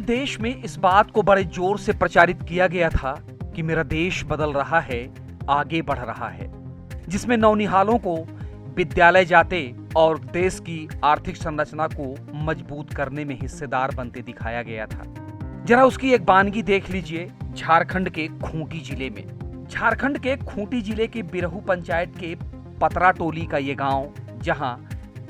देश में इस बात को बड़े जोर से प्रचारित किया गया था कि मेरा देश बदल रहा है, आगे बढ़ रहा है, जिसमें नौनिहालों को विद्यालय जाते और देश की आर्थिक संरचना को मजबूत करने में हिस्सेदार बनते दिखाया गया था। जरा उसकी एक बानगी देख लीजिए झारखंड के खूंटी जिले में। झारखंड के खूंटी जिले के बिरहू पंचायत के पतरा टोली का ये गांव, जहां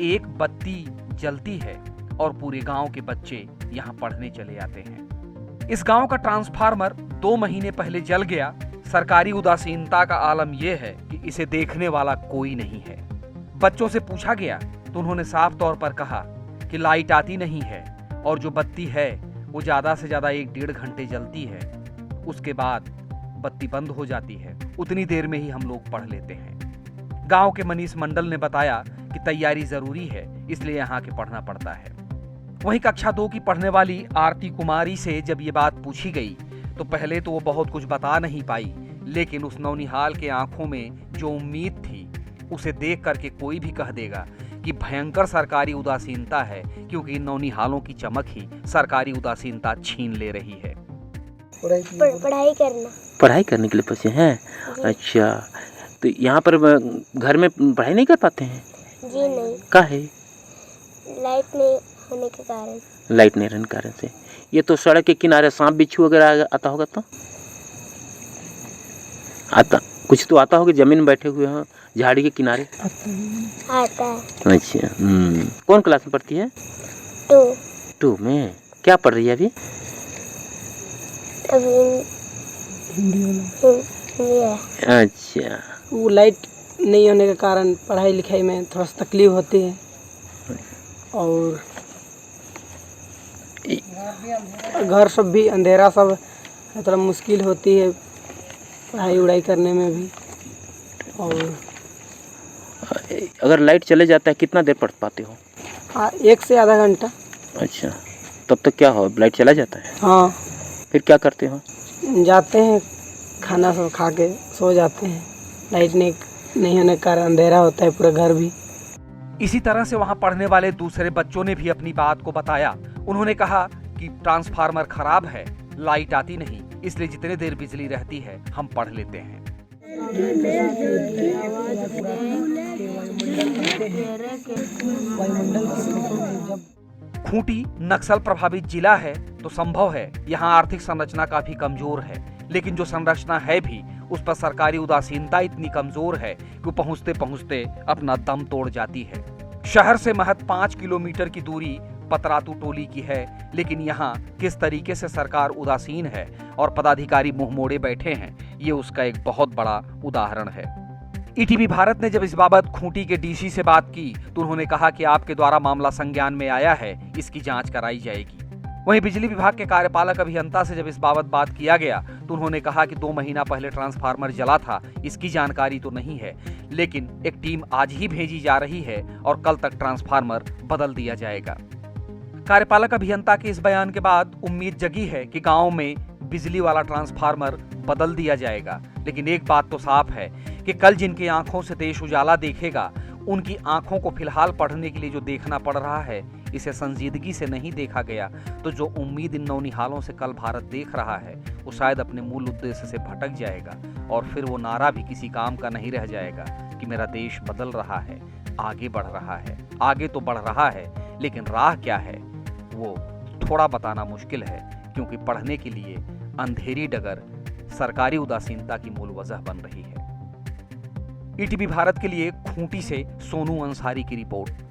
एक बत्ती जलती है और पूरे गांव के बच्चे यहां पढ़ने चले आते हैं। इस गांव का ट्रांसफार्मर 2 महीने पहले जल गया। सरकारी उदासीनता का आलम यह है कि इसे देखने वाला कोई नहीं है। बच्चों से पूछा गया तो उन्होंने साफ तौर पर कहा कि लाइट आती नहीं है और जो बत्ती है वो ज्यादा से ज्यादा 1-1.5 घंटे जलती है, उसके बाद बत्ती बंद हो जाती है। उतनी देर में ही हम लोग पढ़ लेते हैं। गांव के मनीष मंडल ने बताया कि तैयारी जरूरी है, इसलिए यहाँ के पढ़ना पड़ता है। वहीं कक्षा 2 की पढ़ने वाली आरती कुमारी से जब ये बात पूछी गई तो पहले तो वो बहुत कुछ बता नहीं पाई, लेकिन उस नौनिहाल के आंखों में जो उम्मीद थी उसे देख करके कोई भी कह देगा कि भयंकर सरकारी उदासीनता है, क्योंकि इन नौनिहालों की चमक ही सरकारी उदासीनता छीन ले रही है। पढ़ाई करने के लिए पैसे हैं। अच्छा, तो यहाँ पर घर में पढ़ाई नहीं कर पाते हैं? जी नहीं। काहे? लाइट नहीं होने के कारण। लाइट नहीं रहने के कारण से। ये तो सड़क के किनारे सांप बिच्छू वगैरह आता होगा, तो आता कुछ तो आता होगा, जमीन में बैठे हुए हो झाड़ी के किनारे आता है। अच्छा, कौन क्लास में पढ़ती है? 2 में। क्या पढ़ रही है अभी? अच्छा, वो लाइट नहीं होने के कारण पढ़ाई लिखाई में थोड़ा सा तकलीफ होती है और घर सब भी अंधेरा, सब थोड़ा मुश्किल होती है पढ़ाई उड़ाई करने में भी। और अगर लाइट चले जाता है कितना देर पढ़ पाते हो? 1 से आधा घंटा। अच्छा, तब तक क्या हो, लाइट चला जाता है? हाँ। फिर क्या करते हो? जाते हैं, खाना सब खा के सो जाते हैं। लाइट नहीं होने के कारण अंधेरा होता है पूरा घर भी। इसी तरह से वहां पढ़ने वाले दूसरे बच्चों ने भी अपनी बात को बताया। उन्होंने कहा कि ट्रांसफार्मर खराब है, लाइट आती नहीं, इसलिए जितने देर बिजली रहती है हम पढ़ लेते हैं। खूंटी नक्सल प्रभावित जिला है तो संभव है यहाँ आर्थिक संरचना काफी कमजोर है, लेकिन जो संरचना है भी उस पर सरकारी उदासीनता इतनी कमजोर है कि पहुंचते पहुंचते अपना दम तोड़ जाती है। शहर से महज 5 किलोमीटर की दूरी पतरातू टोली की है, लेकिन यहाँ किस तरीके से सरकार उदासीन है और पदाधिकारी मुंह मोड़े बैठे हैं, ये उसका एक बहुत बड़ा उदाहरण है। ईटीवी भारत ने जब इस बाबत खूंटी के डीसी से बात की तो उन्होंने कहा कि आपके द्वारा मामला संज्ञान में आया है, इसकी जांच कराई जाएगी। वहीं बिजली विभाग के कार्यपालक अभियंता से जब इस बाबत बात किया गया तो उन्होंने कहा कि 2 महीना पहले ट्रांसफार्मर जला था, इसकी जानकारी तो नहीं है, लेकिन एक टीम आज ही भेजी जा रही है और कल तक ट्रांसफार्मर बदल दिया जाएगा। कार्यपालक अभियंता के इस बयान के बाद उम्मीद जगी है कि गांव में बिजली वाला ट्रांसफार्मर बदल दिया जाएगा, लेकिन एक बात तो साफ है कि कल जिनकी आंखों से देश उजाला देखेगा, उनकी आंखों को फिलहाल पढ़ने के लिए जो देखना पड़ रहा है, इसे संजीदगी से नहीं देखा गया तो जो उम्मीद इन नौनिहालों से कल भारत देख रहा है वो शायद अपने मूल उद्देश्य से भटक जाएगा और फिर वो नारा भी किसी काम का नहीं रह जाएगा कि मेरा देश बदल रहा है, आगे बढ़ रहा है। आगे तो बढ़ रहा है, लेकिन राह क्या है वो थोड़ा बताना मुश्किल है, क्योंकि पढ़ने के लिए अंधेरी डगर सरकारी उदासीनता की मूल वजह बन रही है। ईटीवी भारत के लिए खूंटी से सोनू अंसारी की रिपोर्ट।